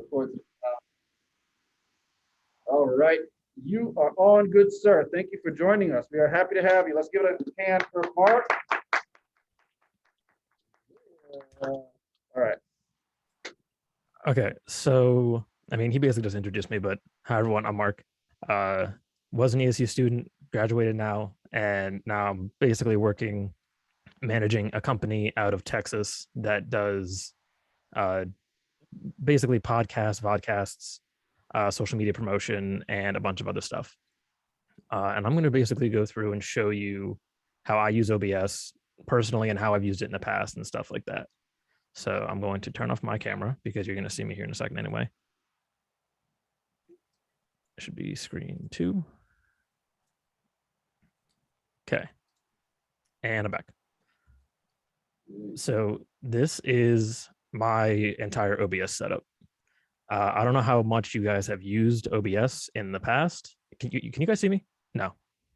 forward to all right. You are on, good sir. Thank you for joining us. We are happy to have you. Let's give it a hand for Mark. All right. Okay, so I mean, he basically just introduced me, but hi everyone, I'm Mark. Was an ESU student, graduated now, and now I'm basically working, managing a company out of Texas that does uh, basically podcasts, vodcasts, social media promotion, and a bunch of other stuff. And I'm going to basically go through and show you how I use OBS personally and how I've used it in the past and stuff like that. So I'm going to turn off my camera because you're going to see me here in a second anyway. It should be screen 2. Okay. And I'm back. So this is my entire OBS setup. I don't know how much you guys have used OBS in the past. Can you guys see me? No.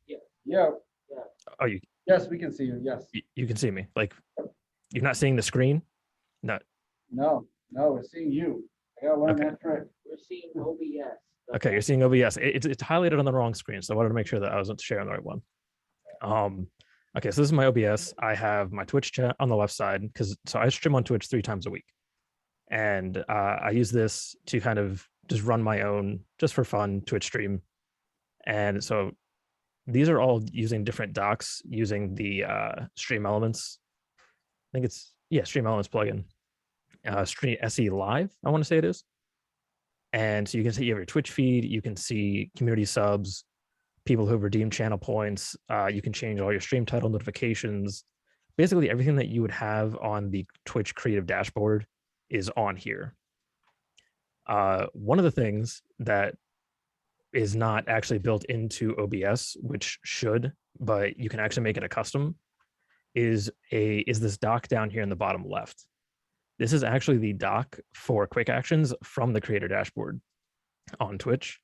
Yeah. Yeah. Oh, you? Yes, we can see you. Yes. You can see me. Like, you're not seeing the screen? No. No, we're seeing you. I gotta learn that trick. We're seeing OBS. Okay, you're seeing OBS. It's highlighted on the wrong screen, so I wanted to make sure that I wasn't sharing the right one. Okay, so this is my OBS. I have my Twitch chat on the left side so I stream on Twitch 3 times a week, and I use this to kind of just run my own, just for fun, Twitch stream. And so these are all using different docs using the Stream Elements. I think it's Stream Elements plugin. Stream SE Live, I want to say it is. And so you can see you have your Twitch feed, you can see community subs, people who have redeemed channel points. You can change all your stream title notifications. Basically everything that you would have on the Twitch creative dashboard is on here. One of the things that is not actually built into OBS, which should, but you can actually make it a custom, is this doc down here in the bottom left. This is actually the doc for quick actions from the creator dashboard on Twitch.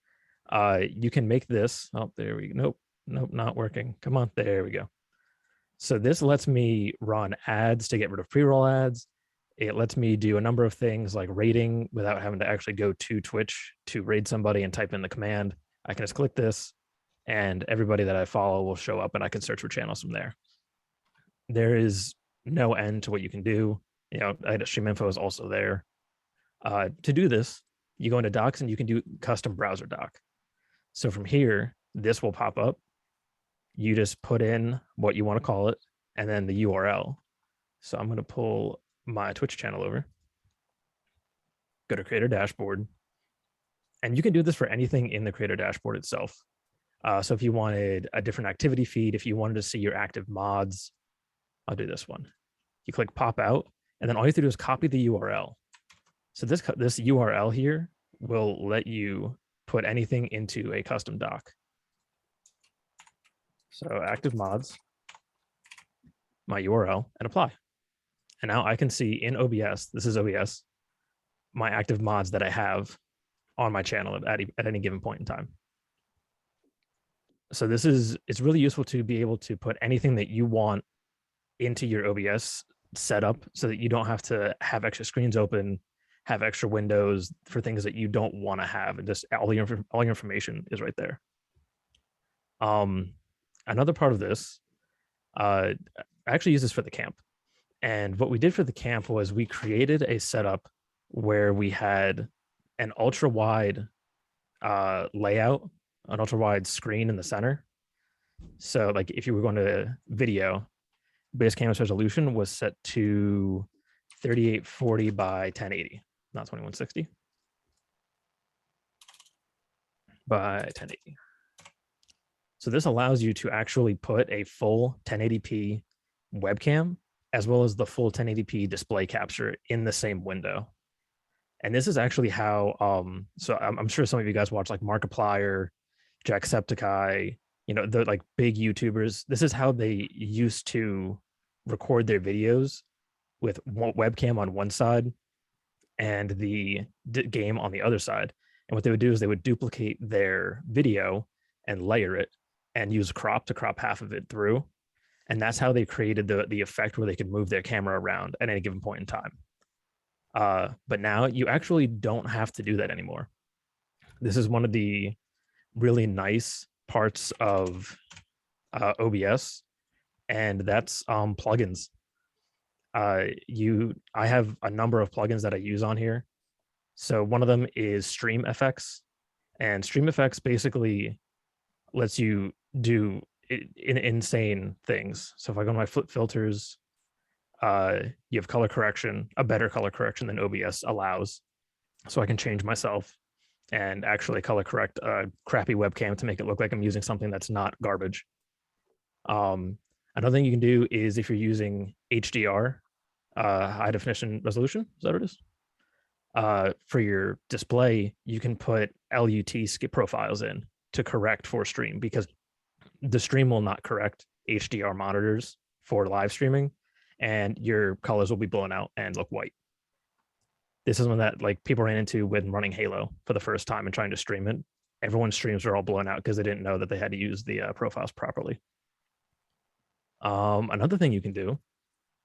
You can make this. Oh, there we go. Nope, not working. Come on, there we go. So this lets me run ads to get rid of pre-roll ads. It lets me do a number of things like rating without having to actually go to Twitch to raid somebody and type in the command. I can just click this and everybody that I follow will show up and I can search for channels from there. There is no end to what you can do. You know, stream info is also there. To do this, you go into docs and you can do custom browser doc. So from here, this will pop up. You just put in what you want to call it and then the URL. So I'm going to pull my Twitch channel over, go to creator dashboard, and you can do this for anything in the creator dashboard itself. So if you wanted a different activity feed, if you wanted to see your active mods, I'll do this one. You click pop out, and then all you have to do is copy the URL. So this URL here will let you put anything into a custom doc. So active mods, my URL, and apply. And now I can see in OBS, this is OBS, my active mods that I have on my channel at any given point in time. So it's really useful to be able to put anything that you want into your OBS setup so that you don't have to have extra screens open, have extra windows for things that you don't want to have, and just all your information is right there. Another part of this, I actually use this for the camp. And what we did for the camp was we created a setup where we had an ultra wide layout, an ultra wide screen in the center. So like if you were going to video, base canvas resolution was set to 3840 by 1080, not 2160 by 1080. So this allows you to actually put a full 1080p webcam as well as the full 1080p display capture in the same window. And this is actually how, so I'm sure some of you guys watch like Markiplier, Jacksepticeye, you know, the like big YouTubers. This is how they used to record their videos, with one webcam on one side and the game on the other side. And what they would do is they would duplicate their video and layer it and use crop to crop half of it through. And that's how they created the effect where they could move their camera around at any given point in time. But now you actually don't have to do that anymore. This is one of the really nice parts of OBS, and that's plugins. I have a number of plugins that I use on here. So one of them is Stream FX, and Stream FX basically lets you do insane things. So if I go to my flip filters, you have color correction, a better color correction than OBS allows. So I can change myself and actually color correct a crappy webcam to make it look like I'm using something that's not garbage. Another thing you can do is if you're using HDR, high definition resolution, is that what it is? For your display, you can put LUT skip profiles in to correct for stream, because the stream will not correct HDR monitors for live streaming, and your colors will be blown out and look white. This is one that like people ran into when running Halo for the first time and trying to stream it. Everyone's streams were all blown out because they didn't know that they had to use the profiles properly. Another thing you can do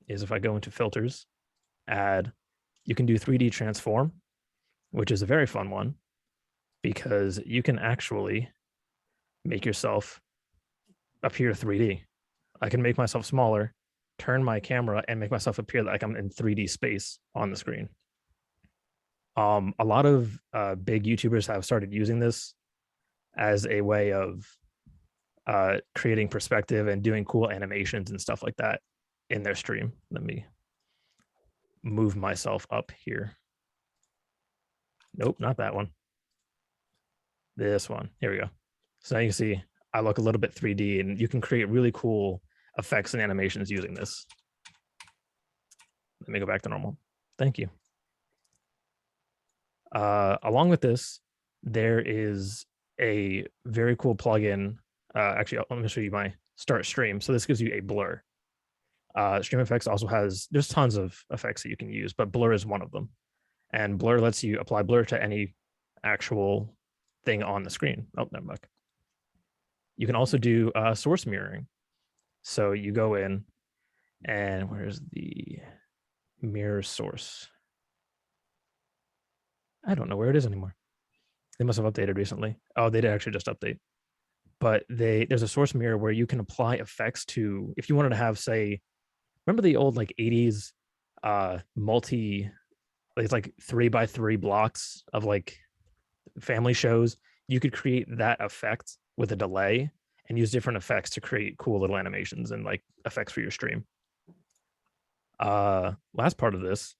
is if I go into filters, add, you can do 3D transform, which is a very fun one because you can actually make yourself appear 3D. I can make myself smaller, turn my camera, and make myself appear like I'm in 3D space on the screen. A lot of big YouTubers have started using this as a way of creating perspective and doing cool animations and stuff like that in their stream. Let me move myself up here. Nope, not that one. This one. Here we go. So now you can see I look a little bit 3D, and you can create really cool effects and animations using this. Let me go back to normal. Thank you. Along with this, there is a very cool plugin. Actually, let me show you my start stream. So this gives you a blur. Stream Effects also has, there's tons of effects that you can use, but blur is one of them. And blur lets you apply blur to any actual thing on the screen. Oh, never mind. You can also do source mirroring. So you go in, and where's the mirror source? I don't know where it is anymore. They must have updated recently. Oh, they did actually just update. But there's a source mirror where you can apply effects to, if you wanted to have, say, remember the old like 80s it's like 3x3 blocks of like family shows. You could create that effect with a delay and use different effects to create cool little animations and like effects for your stream. Last part of this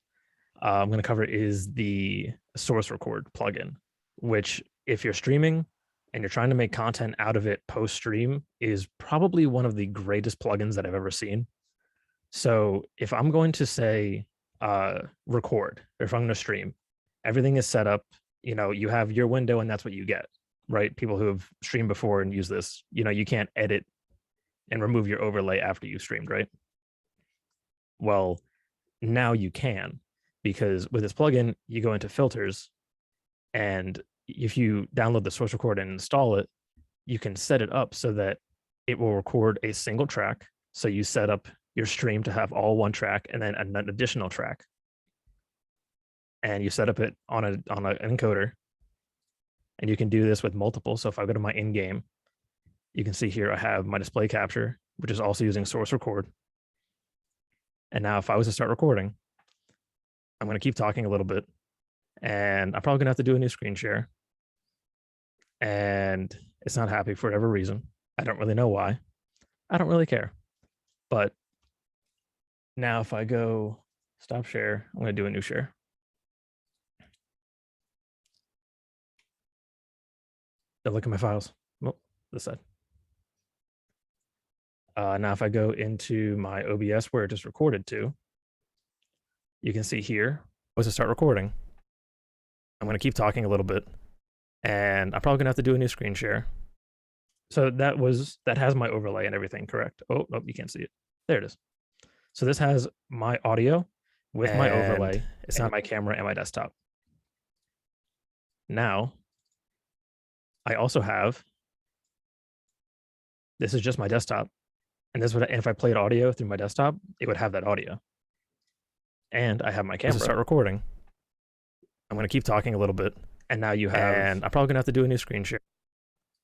I'm going to cover is the source record plugin, which if you're streaming and you're trying to make content out of it post stream is probably one of the greatest plugins that I've ever seen. So if I'm going to say record, or if I'm going to stream, everything is set up, you know, you have your window and that's what you get, right? People who have streamed before and use this, you know, you can't edit and remove your overlay after you've streamed, right? Well, now you can, because with this plugin, you go into filters, and if you download the source record and install it, you can set it up so that it will record a single track. So you set up your stream to have all one track and then an additional track. And you set up it on an encoder. And you can do this with multiple. So if I go to my in-game, you can see here I have my display capture, which is also using source record. And now if I was to start recording, I'm going to keep talking a little bit, and I'm probably going to have to do a new screen share. And it's not happy for whatever reason. I don't really know why. I don't really care. But now if I go stop share, I'm going to do a new share. Now look at my files. Oh, this side. Now if I go into my OBS where it just recorded to, you can see here was to start recording. I'm going to keep talking a little bit, and I'm probably going to have to do a new screen share. So that has my overlay and everything, correct? Oh, nope, you can't see it. There it is. So this has my audio with my overlay. It's not my camera and my desktop. Now, I also have, this is just my desktop, and this would, if I played audio through my desktop, it would have that audio. And I have my camera. To start recording. I'm going to keep talking a little bit. And now you have, and I'm probably going to have to do a new screen share.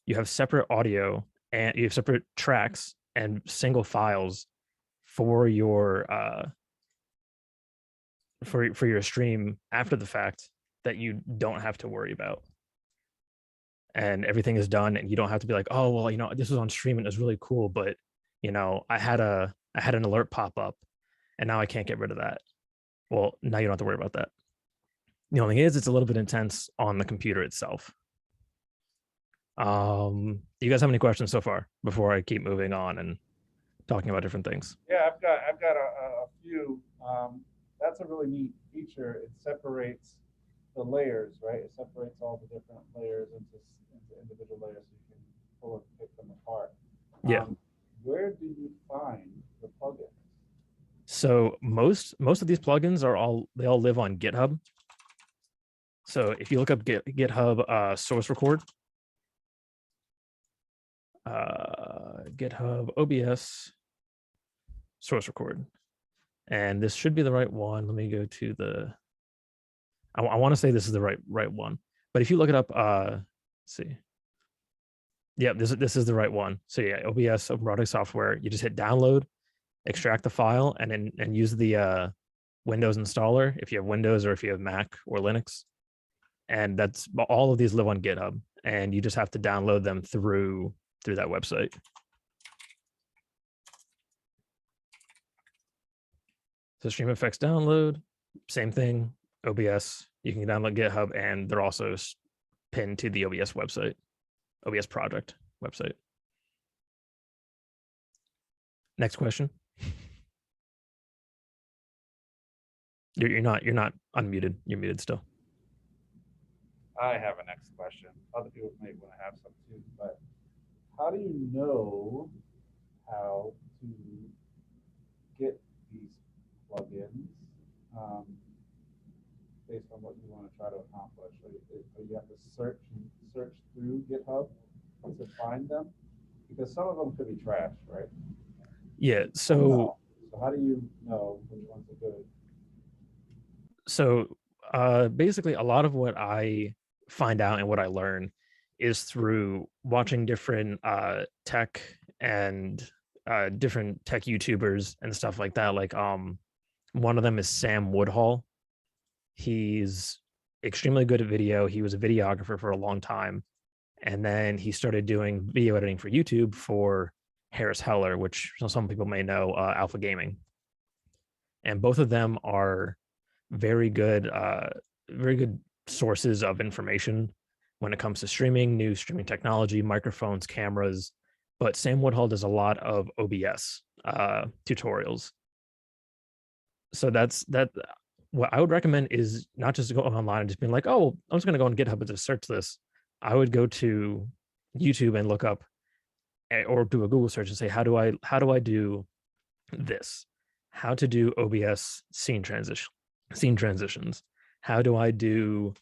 You have separate audio and you have separate tracks and single files for your for your stream after the fact that you don't have to worry about. And everything is done and you don't have to be like, oh well, this was on stream and it was really cool, but I had an alert pop up and now I can't get rid of that. Well, now you don't have to worry about that. The only thing is it's a little bit intense on the computer itself. Do you guys have any questions so far before I keep moving on and talking about different things? Yeah, I've got a few. That's a really neat feature. It separates the layers, right? It separates all the different layers into individual layers so you can pull and pick them apart. Yeah. Where do you find the plugins? So most of these plugins they all live on GitHub. So if you look up GitHub source record, GitHub OBS source record, and this should be the right one. Let me go to the. I want to say this is the right one, but if you look it up, let's see. Yeah, this is the right one. So yeah, OBS open project software. You just hit download, extract the file, and use the Windows installer if you have Windows or if you have Mac or Linux. And that's all of these live on GitHub, and you just have to download them through that website. So Stream Effects download, same thing. OBS, you can download GitHub, and they're also pinned to the OBS website, OBS project website. Next question. You're not unmuted. You're muted still. I have a next question. Other people may want to have some too, but how do you know how to get these plugins based on what you want to try to accomplish? Or you have to search through GitHub to find them? Because some of them could be trash, right? Yeah, so how do you know which ones are good? So basically a lot of what I find out and what I learn is through watching different tech and different tech YouTubers and stuff like that. Like one of them is Sam Woodhull. He's extremely good at video. He was a videographer for a long time. And then he started doing video editing for YouTube for Harris Heller, which some people may know, Alpha Gaming. And both of them are very good sources of information when it comes to streaming, new streaming technology, microphones, cameras. But Sam Woodhull does a lot of OBS tutorials. So that's what I would recommend is not just go online and just being like, oh, I'm just going to go on GitHub and just search this. I would go to YouTube and look up or do a Google search and say, how do I do this? How to do OBS scene transitions? How do I do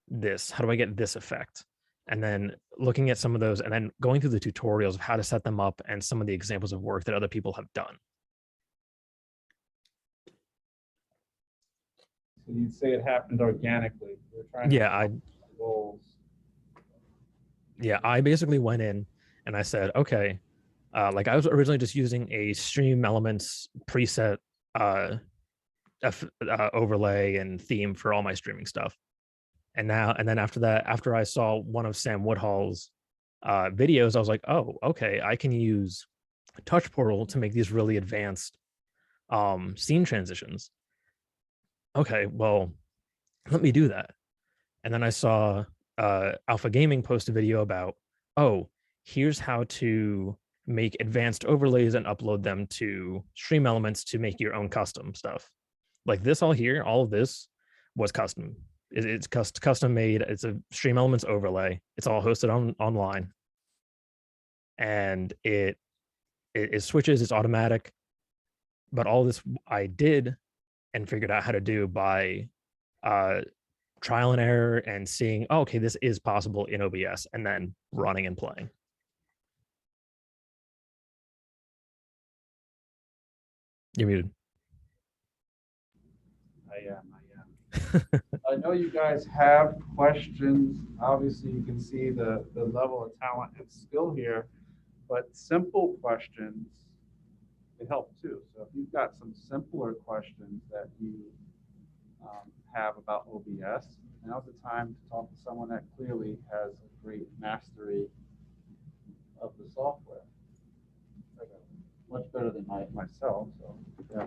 this? How do I get this effect? And then looking at some of those and then going through the tutorials of how to set them up and some of the examples of work that other people have done. So you'd say it happened organically. We're trying Yeah, I basically went in and I said, okay, like I was originally just using a Stream Elements preset overlay and theme for all my streaming stuff. And then after that, after I saw one of Sam Woodhull's videos, I was like, oh, okay, I can use Touch Portal to make these really advanced scene transitions. Okay, well, let me do that. And then I saw Alpha Gaming post a video about, oh, here's how to make advanced overlays and upload them to Stream Elements to make your own custom stuff. Like this all here, all of this was custom. It's custom made. It's a Stream Elements overlay. It's all hosted online. And it switches, it's automatic. But all this I did and figured out how to do by trial and error and seeing, oh, okay, this is possible in OBS, and then running and playing. You're muted. I am. I know you guys have questions. Obviously, you can see the level of talent and skill here, but simple questions can help too. So if you've got some simpler questions that you have about OBS, now's the time to talk to someone that clearly has a great mastery of the software. Much better than myself. So yeah.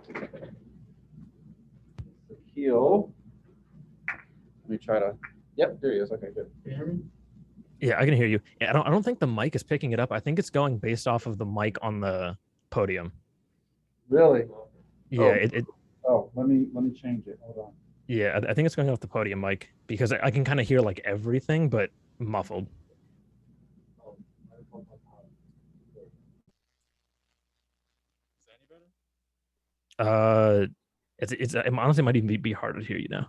Heal. Let me try to. Yep, there he is. Okay, good. Can you hear me? Yeah, I can hear you. Yeah, I don't think the mic is picking it up. I think it's going based off of the mic on the podium. Really? Yeah, Let me change it. Hold on. yeah, I think it's going off the podium mic because I can kind of hear like everything, but muffled. Uh, it honestly might even be harder to hear you now.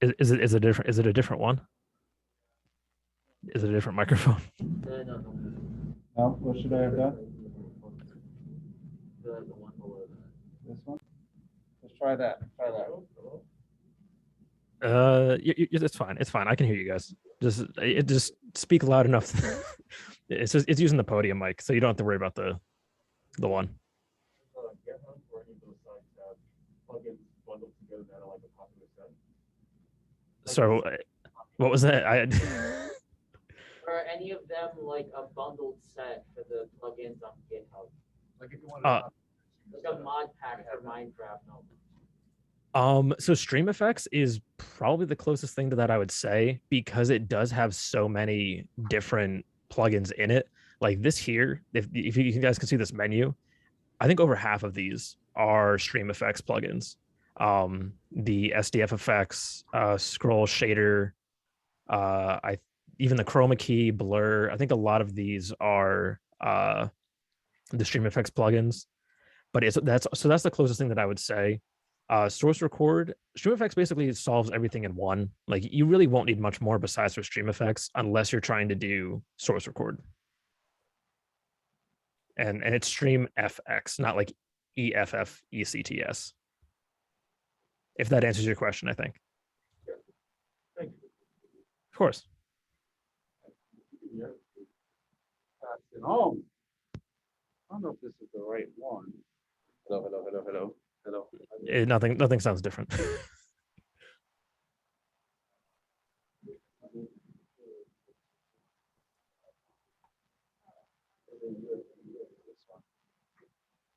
Is it different? Is it a different one? Is it a different microphone? No, what should I have done? This one? Let's try that. Try that. It's fine. It's fine. I can hear you guys. Just speak loud enough. It's using the podium mic, so you don't have to worry about the one. So what was that? Are any of them like a bundled set for the plugins on GitHub? Like if you want Like a mod pack for Minecraft. No. So Stream Effects is probably the closest thing to that I would say because it does have so many different plugins in it. Like this here, if you guys can see this menu, I think over half of these are Stream Effects plugins. The SDF effects, scroll shader, I even the chroma key, blur. I think a lot of these are the Stream Effects plugins. But that's the closest thing that I would say. Source record, Stream Effects basically solves everything in one. Like you really won't need much more besides for Stream Effects unless you're trying to do source record. And it's Stream FX, not like EFFECTS. If that answers your question, I think. Thank you. Of course. Oh, I don't know if this is the right one. Hello. Nothing sounds different.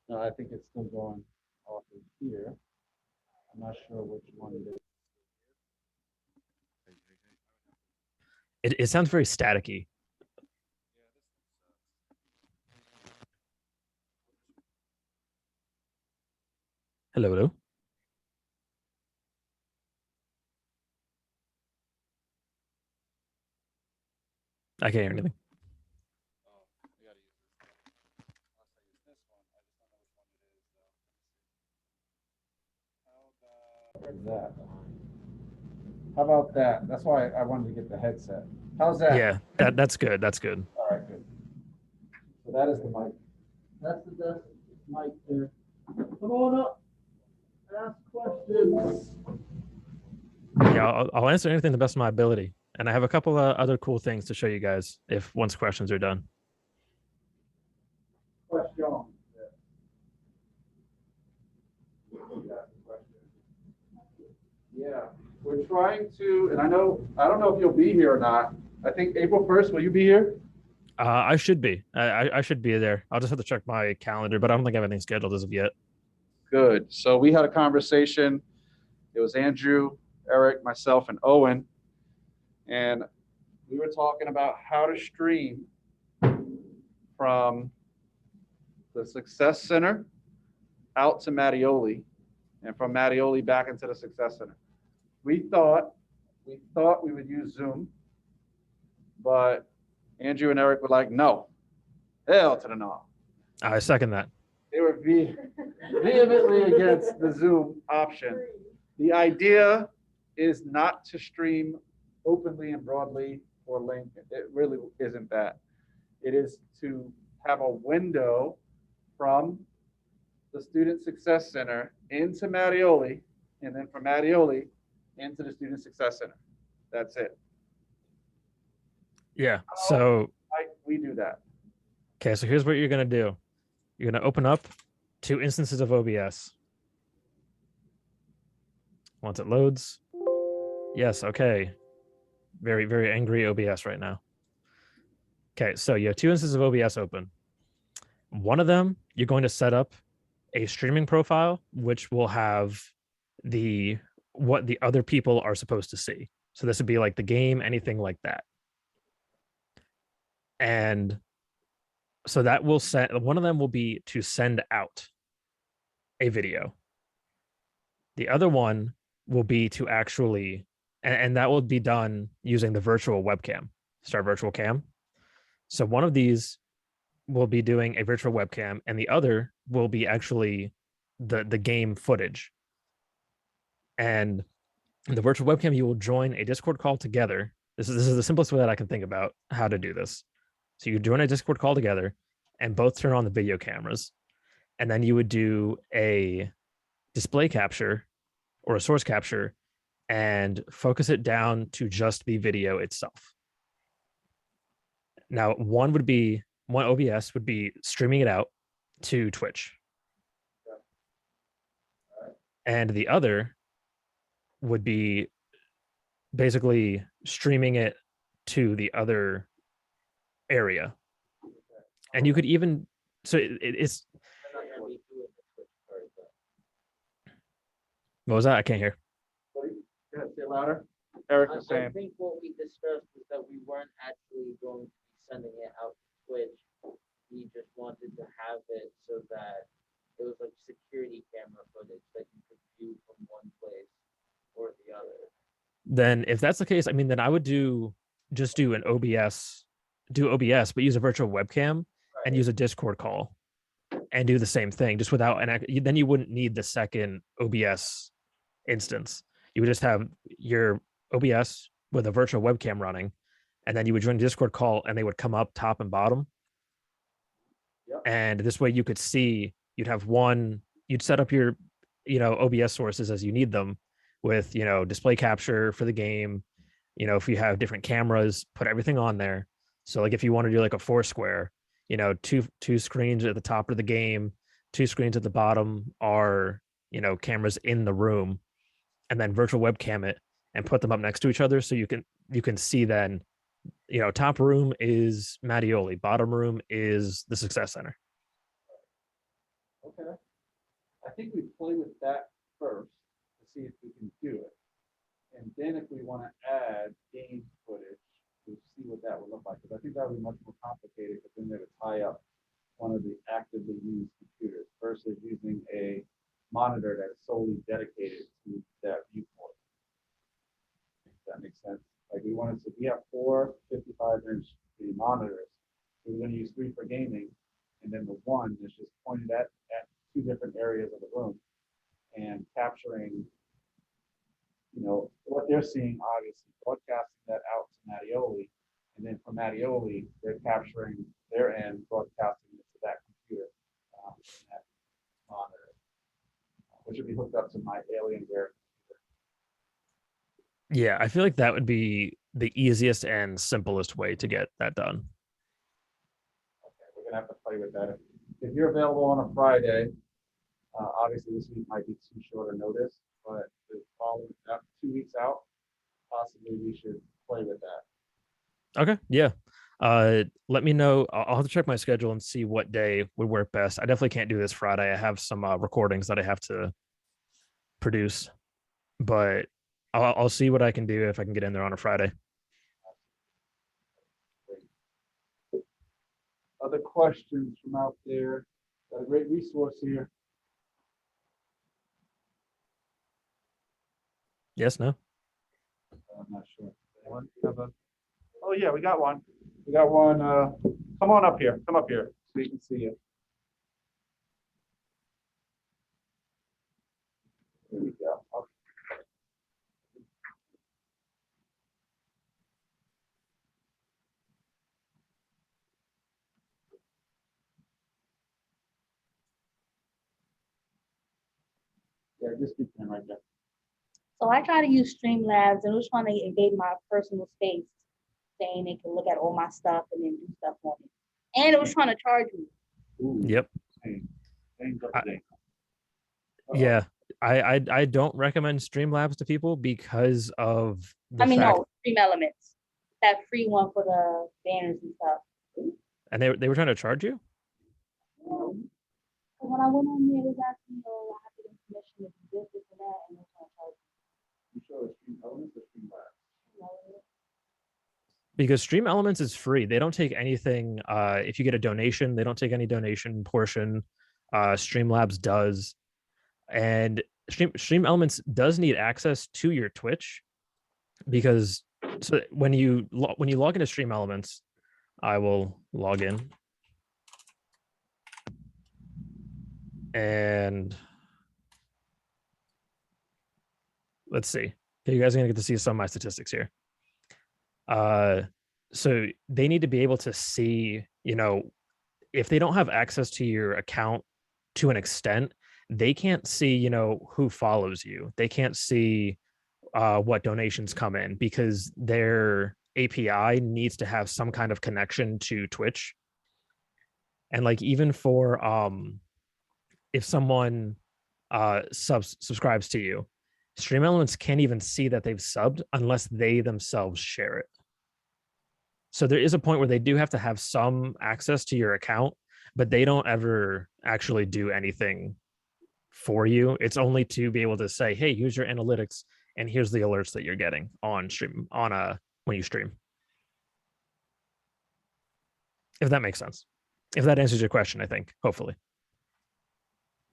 No, I think it's still going off of here. I'm not sure which one it is. It sounds very staticky. Hello. I can't hear anything. That. How about that? That's why I wanted to get the headset. How's that? Yeah, that's good. That's good. All right, good. So that is the mic. That's the best mic there. Come on up. Ask questions. Yeah, I'll answer anything to the best of my ability. And I have a couple of other cool things to show you guys if once questions are done. Question. Yeah, we're trying to, and I don't know if you'll be here or not. I think April 1st, will you be here? I should be. I should be there. I'll just have to check my calendar, but I don't think I have anything scheduled as of yet. Good. So we had a conversation. It was Andrew, Eric, myself, and Owen. And we were talking about how to stream from the Success Center out to Mattioli and from Mattioli back into the Success Center. We thought we would use Zoom, but Andrew and Eric were like, no, hell to the no. I second that. They were vehemently against the Zoom option. The idea is not to stream openly and broadly or link. It really isn't that. It is to have a window from the Student Success Center into Mattioli, and then from Mattioli into the Student Success Center. That's it. Yeah. So We do that. okay, so here's what you're gonna do. You're gonna open up 2 instances of OBS. Once it loads. Yes, okay. Very, very angry OBS right now. Okay, so you have 2 instances of OBS open. One of them, you're going to set up a streaming profile, which will have what the other people are supposed to see. So this would be like the game, anything like that. And so that will send, one of them will be to send out a video. The other one will be to actually, and that will be done using the virtual webcam, Start Virtual Cam. So one of these will be doing a virtual webcam, and the other will be actually the game footage. And the virtual webcam, you will join a Discord call together. This is the simplest way that I can think about how to do this. So you join a Discord call together, and both turn on the video cameras, and then you would do a display capture or a source capture and focus it down to just the video itself. Now, one OBS would be streaming it out to Twitch. And the other would be basically streaming it to the other area. And you could even, so it's, what was that? I can't hear. Say louder. Eric was I saying. think what we discussed is that we weren't actually going to be sending it out to Twitch. We just wanted to have it so that it was like security camera footage that you could view from one place or the other. Then if that's the case, I mean, then I would do an OBS, but use a virtual webcam and use a Discord call and do the same thing, just without then you wouldn't need the second OBS instance. You would just have your OBS with a virtual webcam running, and then you would join a Discord call and they would come up top and bottom. Yep. And this way you could see, you'd set up your, OBS sources as you need them with, display capture for the game. If you have different cameras, put everything on there. So like if you want to do like a Foursquare, two screens at the top of the game, 2 screens at the bottom are, cameras in the room, and then virtual webcam it and put them up next to each other. So you can see then, top room is Mattioli, bottom room is the Success Center. Okay. I think we play with that first to see if we can do it. And then if we want to add game footage to see what that would look like. Because I think that would be much more complicated because then they would tie up one of the actively used computers versus using a monitor that is solely dedicated to that viewport. If that makes sense. Like we have 4 55-inch monitors. So we're going to use 3 for gaming, and then the one is just pointed at 2 different areas of the room and capturing, what they're seeing, obviously, broadcasting that out to Mattioli, and then from Mattioli, they're capturing their end, broadcasting it to that computer, that monitor, which would be hooked up to my Alienware. Yeah, I feel like that would be the easiest and simplest way to get that done. Okay, we're gonna have to play with that. If you're available on a Friday, obviously this week might be too short a notice, but the following 2 weeks out, possibly we should play with that. Okay, yeah. Let me know. I'll have to check my schedule and see what day would work best. I definitely can't do this Friday. I have some recordings that I have to produce, but I'll see what I can do if I can get in there on a Friday. Other questions from out there? Got a great resource here. Yes, no? I'm not sure. Anyone have a- Oh yeah, we got one. We got one. Come on up here. Come up here so you can see it. There we go. Okay. Yeah, just keep them right there. So I try to use Streamlabs and it was trying to invade my personal space, saying they can look at all my stuff and then do stuff on it. And it was trying to charge me. Ooh, Yep. dang. Dang, I- dang. Yeah. I don't recommend Streamlabs to people because of the I mean, fact, no, Stream Elements. That free one for the banners and stuff. and they were trying to charge you. So when I went on there, it was asking, I have to get permission to do this and that, and they're trying to charge You show us Stream Elements or Stream Labs? me. Because Stream Elements is free. They don't take anything. If you get a donation, they don't take any donation portion. Streamlabs does, and Stream Elements does need access to your Twitch, because so when you log into Stream Elements, I will log in, and let's see. You guys are gonna get to see some of my statistics here. So they need to be able to see, if they don't have access to your account to an extent, they can't see, who follows you. They can't see what donations come in, because their API needs to have some kind of connection to Twitch. And like, even for if someone subscribes to you, Stream Elements can't even see that they've subbed unless they themselves share it. So there is a point where they do have to have some access to your account, but they don't ever actually do anything for you. It's only to be able to say, hey, use your analytics, and here's the alerts that you're getting on stream, when you stream. If that makes sense. If that answers your question, I think, hopefully.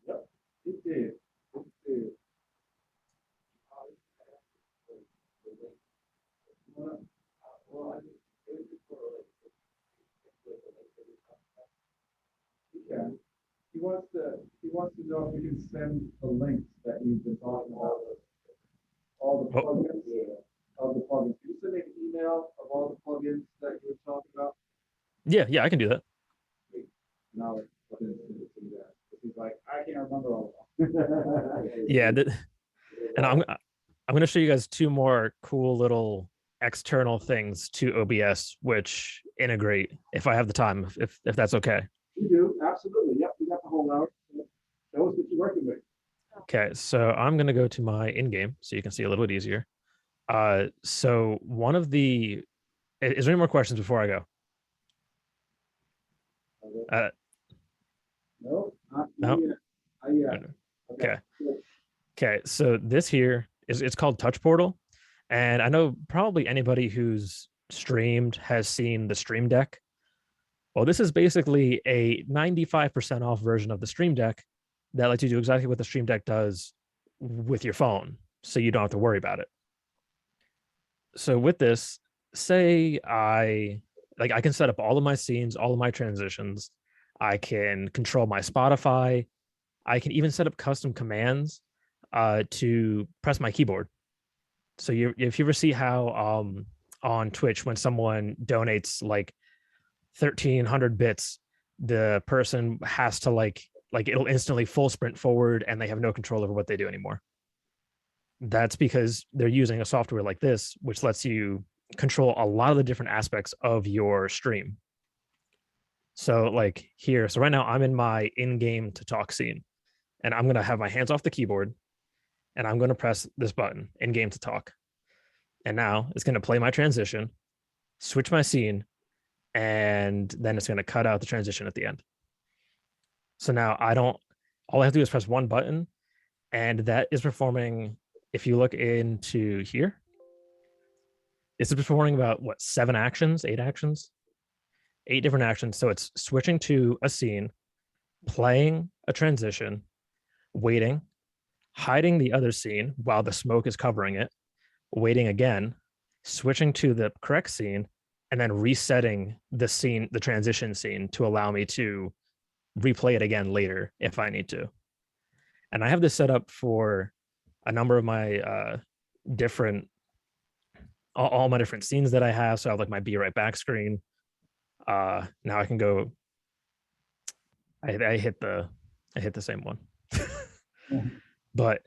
Yep, it did. It did. Yeah. He wants to know if we can send the links that you've been talking about. All the plugins of the plugins. Can you send me an email of all the plugins that you were talking about? Yeah, I can do that. Now, he's like, I can't remember all of them. Yeah, and I'm going to show you guys two more cool little external things to OBS, which integrate if I have the time, if that's okay. You do, absolutely. Yep, we got the whole hour. Show us what you're working with. Okay, so I'm going to go to my in-game so you can see a little bit easier. So one of the, is there any more questions before I go? No, no? Yeah. Okay. Okay, so this here it's called Touch Portal, and I know probably anybody who's streamed has seen the Stream Deck. Well, this is basically a 95% off version of the Stream Deck that lets you do exactly what the Stream Deck does with your phone, so you don't have to worry about it. So with this, say I can set up all of my scenes, all of my transitions. I can control my Spotify. I can even set up custom commands to press my keyboard. So if you ever see how on Twitch, when someone donates like 1,300 bits, the person has to like it'll instantly full sprint forward and they have no control over what they do anymore. That's because they're using a software like this, which lets you control a lot of the different aspects of your stream. So like here, so right now I'm in my in-game to talk scene, and I'm going to have my hands off the keyboard, and I'm going to press this button, in-game to talk. And now it's going to play my transition, switch my scene, and then it's going to cut out the transition at the end. So now all I have to do is press one button, and that is performing, if you look into here, this is performing about what, 8 actions, 8 different actions. So it's switching to a scene, playing a transition, waiting, hiding the other scene while the smoke is covering it, waiting again, switching to the correct scene, and then resetting the scene, the transition scene, to allow me to replay it again later if I need to. And I have this set up for a number of my different, all my different scenes that I have. So I have like my be right back screen. Now I can go, I hit the same one. But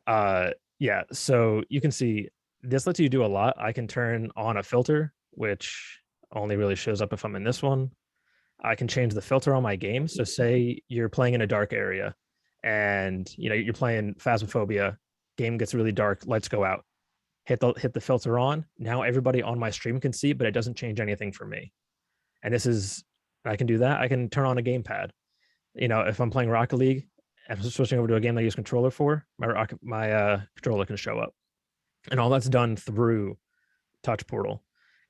Yeah, so you can see this lets you do a lot. I can turn on a filter, which only really shows up if I'm in this one. I can change the filter on my game. So say you're playing in a dark area and you're playing Phasmophobia, game gets really dark, lights go out. Hit the filter on. Now everybody on my stream can see, but it doesn't change anything for me. And I can do that. I can turn on a gamepad. If I'm playing Rocket League, I'm switching over to a game that I use controller for, my controller can show up. And all that's done through Touch Portal.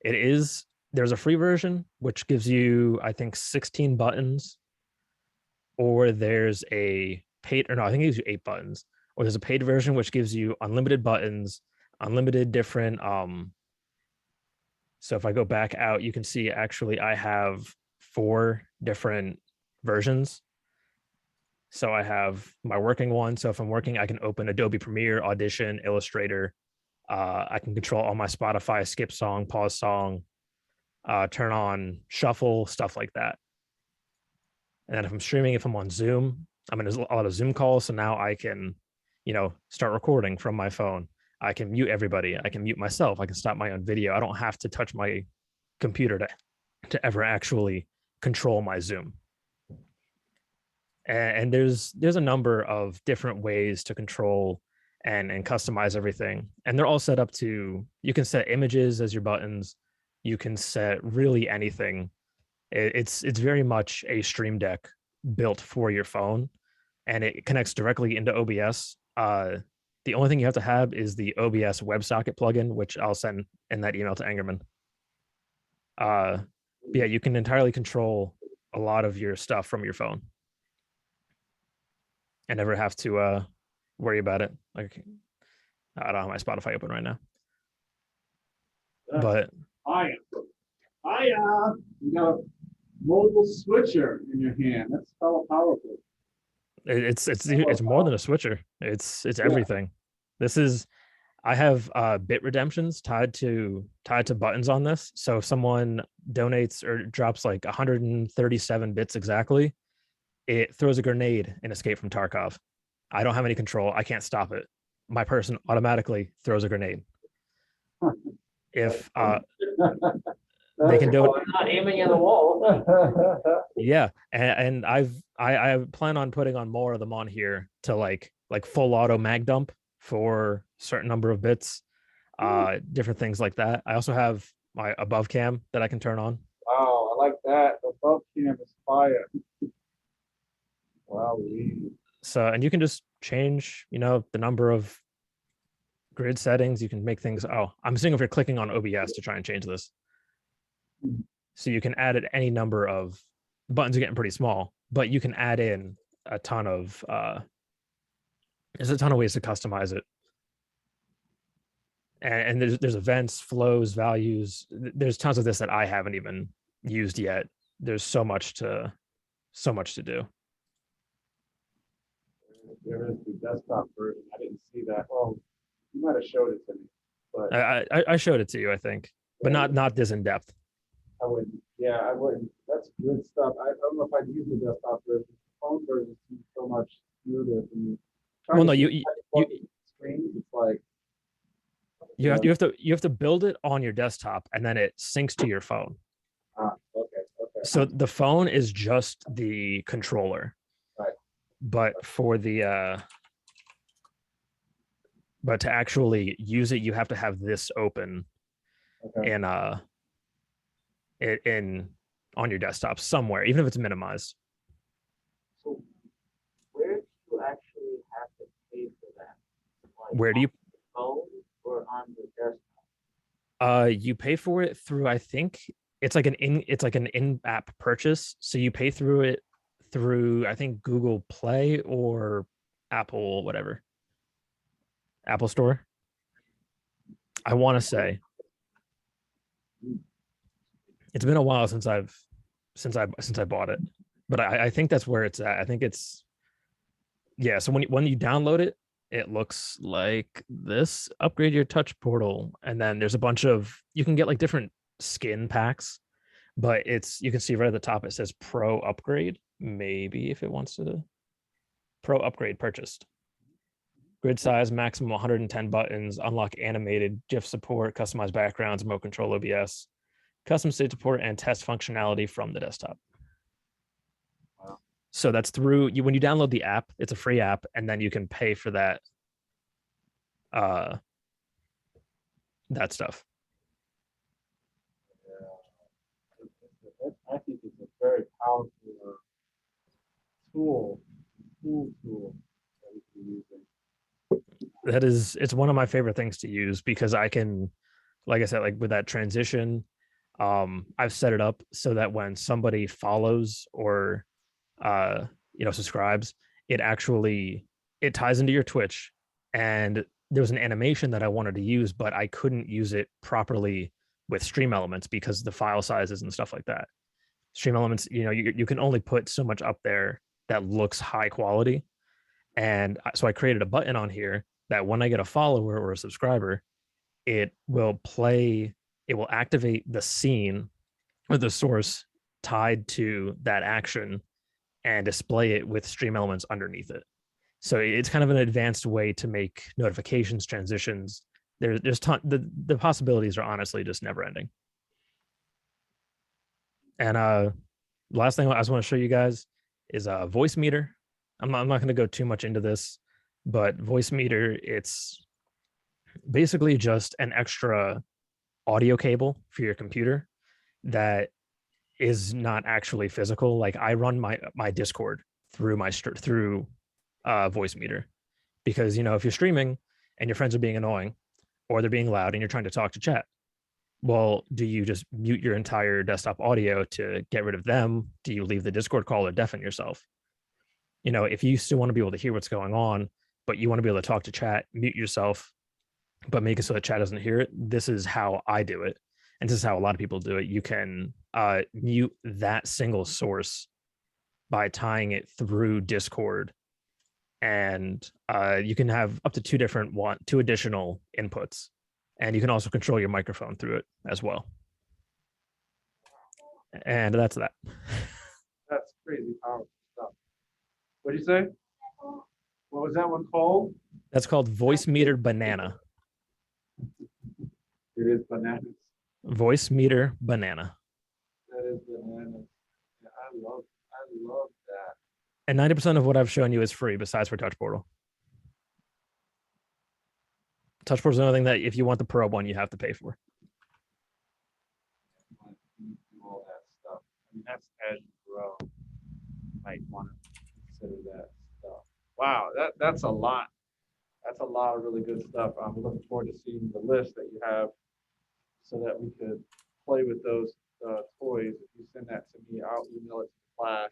There's a free version, which gives you, I think, 16 buttons, or there's a paid, or no, I think it gives you 8 buttons, or there's a paid version, which gives you unlimited buttons, unlimited different, so if I go back out, you can see actually I have 4 different versions. So I have my working one. So if I'm working, I can open Adobe Premiere, Audition, Illustrator. I can control all my Spotify, skip song, pause song, turn on shuffle, stuff like that. And then if I'm streaming, if I'm on Zoom, I'm in a lot of Zoom calls. So now I can, start recording from my phone. I can mute everybody. I can mute myself. I can stop my own video. I don't have to touch my computer to ever actually control my Zoom. And there's a number of different ways to control and customize everything. And they're all set up to, you can set images as your buttons. You can set really anything. It's very much a Stream Deck built for your phone, and it connects directly into OBS. The only thing you have to have is the OBS WebSocket plugin, which I'll send in that email to Engerman. Yeah, you can entirely control a lot of your stuff from your phone and never have to worry about it. Like, I don't have my Spotify open right now. But you got a mobile switcher in your hand. That's so powerful. it's more than a switcher. It's everything. I have bit redemptions tied to buttons on this. So if someone donates or drops like 137 bits exactly, it throws a grenade in Escape from Tarkov. I don't have any control. I can't stop it. My person automatically throws a grenade. If they can do it, I'm not aiming at the wall. yeah. And I plan on putting on more of them on here to like full auto mag dump for a certain number of bits, different things like that. I also have my above cam that I can turn on. Wow, I like that. The above cam is fire. Wow. So, and you can just change, the number of grid settings. You can make things. Oh, I'm assuming if you're clicking on OBS to try and change this. So you can add at any number of buttons are getting pretty small, but you can add in a ton of, there's a ton of ways to customize it. And there's events, flows, values. There's tons of this that I haven't even used yet. There's so much to do. There is the desktop version. I didn't see that. Oh, you might have showed it to me, but I showed it to you, I think, but not this in depth. I wouldn't. Yeah, I wouldn't. That's good stuff. I don't know if I'd use the desktop version. The phone version seems so much smoother for me. Well, no, you screen. It's like you have to build it on your desktop, and then it syncs to your phone. Okay. So the phone is just the controller, right? But for the but to actually use it, you have to have this open, and in on your desktop somewhere, even if it's minimized. So where do you actually have to pay for that? Like, where do you phone or on the desktop? You pay for it through, I think it's like an in-app purchase. So you pay through it through, I think, Google Play or Apple, whatever. Apple Store. I want to say it's been a while since I bought it, but I think that's where it's at. I think it's, yeah. So when you download it, it looks like this. Upgrade your Touch Portal, and then there's a bunch of, you can get like different skin packs, but you can see right at the top it says Pro Upgrade. Maybe if it wants to, Pro Upgrade purchased. Grid size, maximum 110 buttons, unlock animated, GIF support, customized backgrounds, remote control OBS, custom state support, and test functionality from the desktop. Wow. So that's through you when you download the app, it's a free app, and then you can pay for that that stuff. Yeah. I think it's a very powerful tool that we can use. That is, it's one of my favorite things to use because I can, like I said, like with that transition, I've set it up so that when somebody follows or subscribes, it actually it ties into your Twitch. And there was an animation that I wanted to use, but I couldn't use it properly with Stream Elements because the file sizes and stuff like that. Stream Elements, you can only put so much up there that looks high quality. And so I created a button on here that when I get a follower or a subscriber, it will activate the scene or the source tied to that action and display it with Stream Elements underneath it. So it's kind of an advanced way to make notifications, transitions. There's the possibilities are honestly just never ending. And last thing I just want to show you guys is a voice meter. I'm not going to go too much into this, but voice meter, it's basically just an extra audio cable for your computer that is not actually physical. Like I run my Discord through voice meter because if you're streaming and your friends are being annoying or they're being loud and you're trying to talk to chat, well, do you just mute your entire desktop audio to get rid of them? Do you leave the Discord call or deafen yourself? If you still want to be able to hear what's going on, but you want to be able to talk to chat, mute yourself, but make it so that chat doesn't hear it. This is how I do it. And this is how a lot of people do it. You can mute that single source by tying it through Discord. And you can have up to two additional inputs. And you can also control your microphone through it as well. And that's that. That's crazy powerful stuff. What did you say? What was that one called? That's called Voice Meter Banana. It is bananas. Voice Meter Banana. That is bananas. Yeah, I love that. And 90% of what I've shown you is free besides for Touch Portal. Touch Portal is another thing that if you want the Pro one, you have to pay for. Do all that stuff. I mean, that's as you grow. Might want to consider that stuff. Wow, that's a lot. That's a lot of really good stuff. I'm looking forward to seeing the list that you have so that we could play with those toys. If you send that to me, I'll email it to the class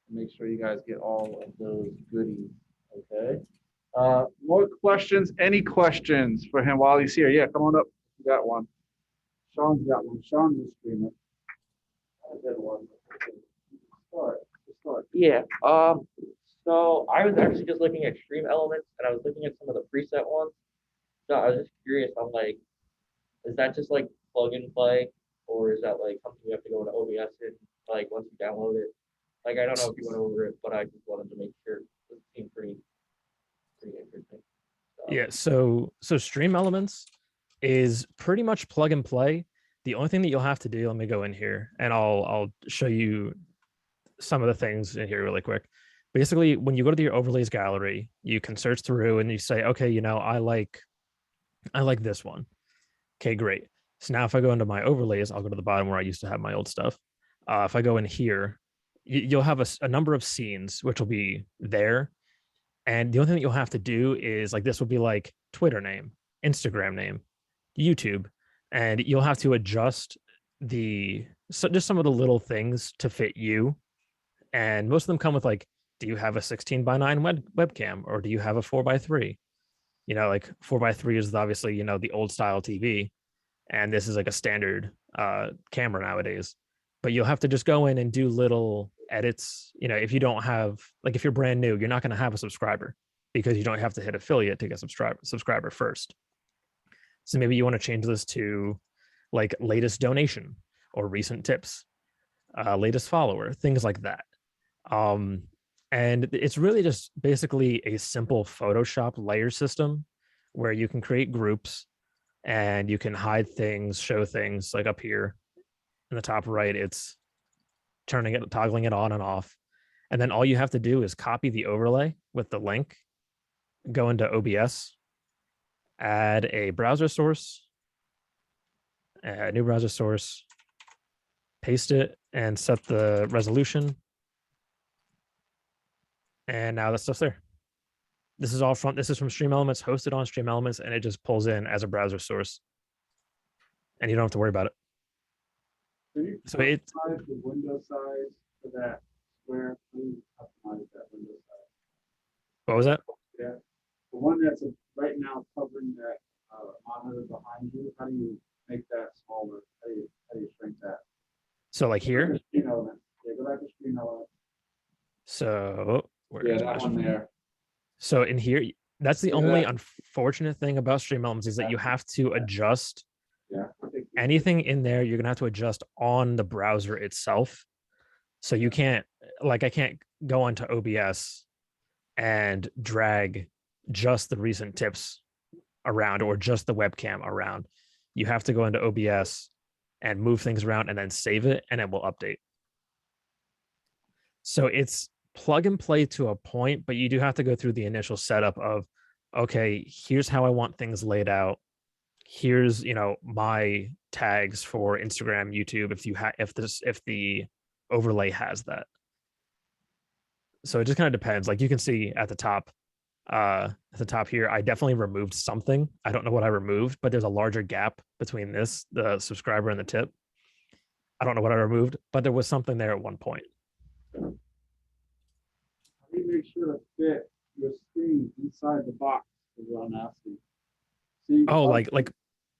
and make sure you guys get all of those goodies. Okay. More questions? Any questions for him while he's here? Yeah, come on up. You got one. Sean's got one. Sean was screaming. I got one. Start. Yeah. So I was actually just looking at Stream Elements and I was looking at some of the preset ones. So I was just curious. I'm like, is that just like plug and play, or is that like something you have to go into OBS and like once you download it? Like I don't know if you went over it, but I just wanted to make sure. It seemed pretty interesting. Yeah. So Stream Elements is pretty much plug and play. The only thing that you'll have to do, let me go in here and I'll show you some of the things in here really quick. Basically, when you go to your overlays gallery, you can search through and you say, okay, I like this one. Okay, great. So now if I go into my overlays, I'll go to the bottom where I used to have my old stuff. If I go in here, you'll have a number of scenes, which will be there. And the only thing that you'll have to do is like, this will be like Twitter name, Instagram name, YouTube, and you'll have to adjust just some of the little things to fit you. And most of them come with like, do you have a 16:9 webcam or do you have a 4:3? Like 4:3 is obviously, the old style TV. And this is like a standard camera nowadays. But you'll have to just go in and do little edits. If you don't have, like if you're brand new, you're not going to have a subscriber because you don't have to hit affiliate to get subscriber first. So maybe you want to change this to like latest donation or recent tips, latest follower, things like that. And it's really just basically a simple Photoshop layer system where you can create groups and you can hide things, show things. Like up here in the top right, it's toggling it on and off. And then all you have to do is copy the overlay with the link, go into OBS, add a browser source, add a new browser source, paste it, and set the resolution. And now that stuff's there. This is from Stream Elements, hosted on Stream Elements, and it just pulls in as a browser source. And you don't have to worry about it. Can you So it, customize the window size for that square? Please customize that window size. what was that? Yeah, the one that's right now covering that monitor behind you. How do you make that smaller? How do you shrink that? So like here. Screen element. Yeah, go back to screen element. So Yeah, that one there. So in here, that's the Yeah. only unfortunate thing about Stream Elements is that you have to adjust anything in there. You're gonna have to adjust on the browser itself. So you can't, like, I can't go onto OBS and drag just the recent tips around or just the webcam around. You have to go into OBS and move things around and then save it, and it will update. So it's plug and play to a point, but you do have to go through the initial setup of, okay, here's how I want things laid out. Here's, my tags for Instagram, YouTube, if the overlay has that. So it just kind of depends. Like you can see at the top here, I definitely removed something. I don't know what I removed, but there's a larger gap between the subscriber and the tip. I don't know what I removed, but there was something there at one point. How do you make sure to fit your screen inside the box? Is what I'm asking. See, Oh,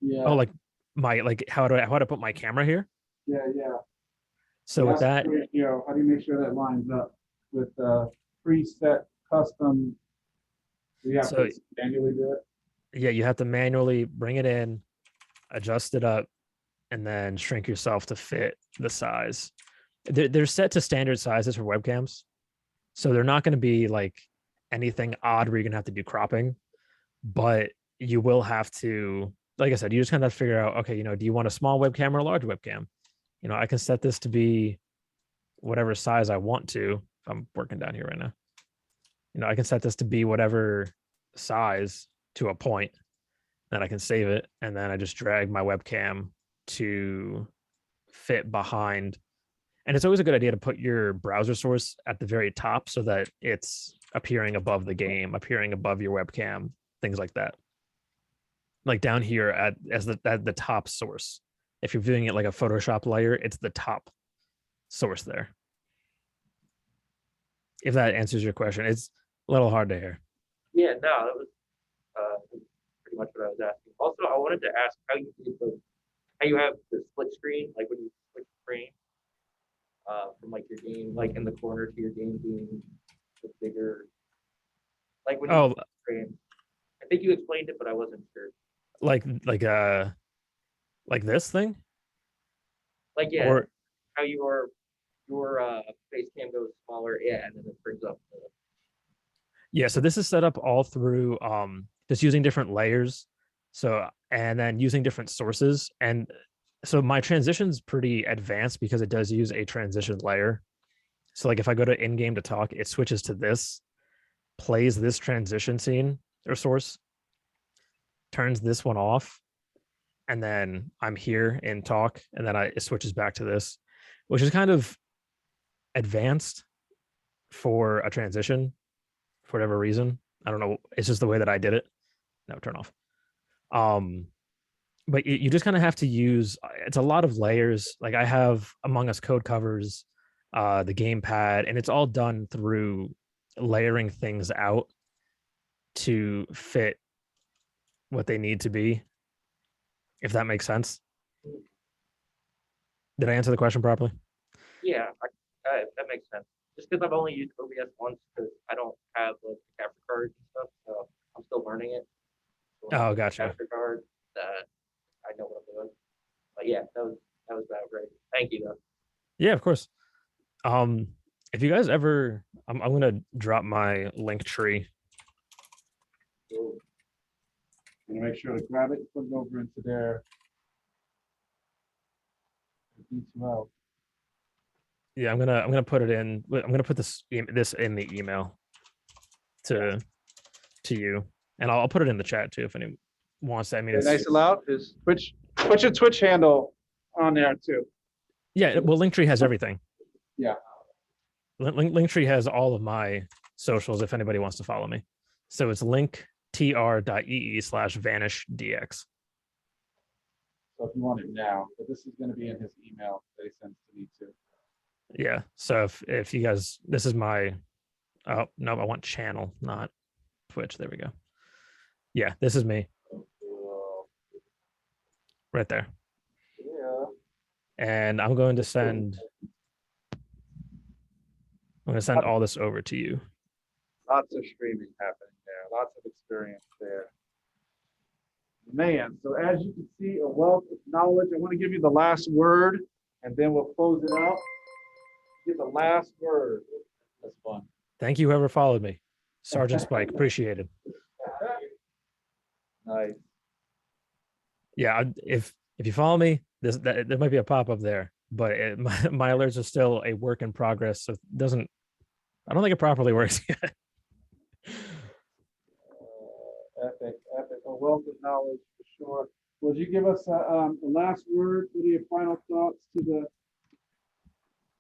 yeah, oh, like how do I put my camera here? yeah. So with that, how do you make sure that lines up with preset custom? Do you have So- to manually do it? yeah, you have to manually bring it in, adjust it up, and then shrink yourself to fit the size. They're set to standard sizes for webcams, so they're not going to be like anything odd where you're going to have to do cropping, but you will have to, like I said, you just kind of figure out, okay, do you want a small webcam or a large webcam? I can set this to be whatever size I want to. If I'm working down here right now, I can set this to be whatever size to a point, then I can save it, and then I just drag my webcam to fit behind. And it's always a good idea to put your browser source at the very top so that it's appearing above the game, appearing above your webcam, things like that. Like down here at the top source. If you're viewing it like a Photoshop layer, it's the top source there. If that answers your question, it's a little hard to hear. Yeah, no, that was pretty much what I was asking. Also, I wanted to ask how you have the split screen, like when you switch screen from like your game, like in the corner to your game being the bigger, like when you frame. I think you explained it, but I wasn't sure. Like this thing? Like, yeah, Or how your face cam goes smaller, yeah, and then it brings up the yeah, so this is set up all through just using different layers. So, and then using different sources. And so my transition's pretty advanced because it does use a transition layer. So like if I go to in-game to talk, it switches to this, plays this transition scene or source, turns this one off, and then I'm here in talk, and then it switches back to this, which is kind of advanced for a transition for whatever reason. I don't know. It's just the way that I did it. No, turn off. But you just kind of have to use, it's a lot of layers. Like I have Among Us code covers, the gamepad, and it's all done through layering things out to fit what they need to be, if that makes sense. Did I answer the question properly? yeah, that makes sense. Just because I've only used OBS once, because I don't have like the capture cards and stuff, so I'm still learning it. So when I Oh, get the gotcha. Capture card, that I know what I'm doing. But yeah, that was about great. Thank you though. Yeah, of course. If you guys ever, I'm gonna drop my link tree. So, and make sure to grab it, put it over into their D2L. Yeah, I'm gonna put it in. I'm gonna put this in the email to you, and I'll put it in the chat too if anyone wants that. I mean, Okay, it's nice and loud. Is Twitch, put your Twitch handle on there too. yeah. Well, Linktree has everything. Yeah. Linktree has all of my socials if anybody wants to follow me. So it's linktr.ee/vanishdx. So if you want it now, but this is going to be in his email that he sends to me too. Yeah. So if you guys, this is my, oh no, I want channel, not Twitch. There we go. Yeah, this is me right there. Yeah. And I'm going to send all this over to you. Lots of streaming happening there. Lots of experience there. Man, so as you can see, a wealth of knowledge. I want to give you the last word, and then we'll close it out. Get the last word. That's fun. Thank you, whoever followed me. Sergeant Spike, appreciated. Nice. Yeah, if you follow me, there might be a pop-up there, but my alerts are still a work in progress, so it doesn't, I don't think it properly works yet. Epic, a wealth of knowledge for sure. Would you give us a last word? What are your final thoughts to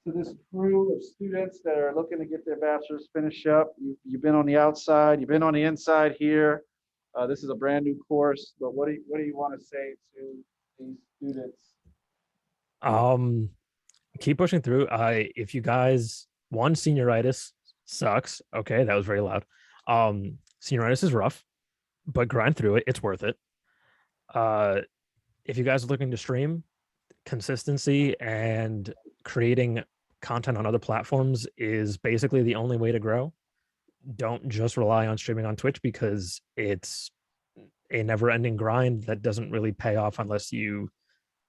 this crew of students that are looking to get their bachelor's finished up? You've been on the outside, you've been on the inside here. This is a brand new course, but what do you want to say to these students? Keep pushing through. If you guys, senioritis sucks. Okay, that was very loud. Senioritis is rough, but grind through it. It's worth it. If you guys are looking to stream, consistency and creating content on other platforms is basically the only way to grow. Don't just rely on streaming on Twitch because it's a never-ending grind that doesn't really pay off unless you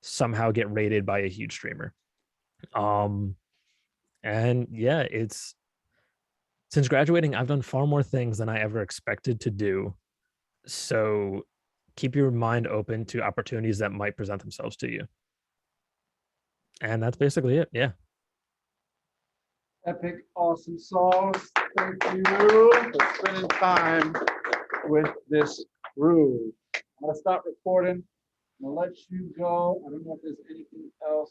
somehow get rated by a huge streamer. And yeah, it's, since graduating, I've done far more things than I ever expected to do. So keep your mind open to opportunities that might present themselves to you. And that's basically it. Yeah. Epic, awesome sauce. Thank you for spending time with this crew. I'm gonna stop recording. I'm gonna let you go. I don't know if there's anything else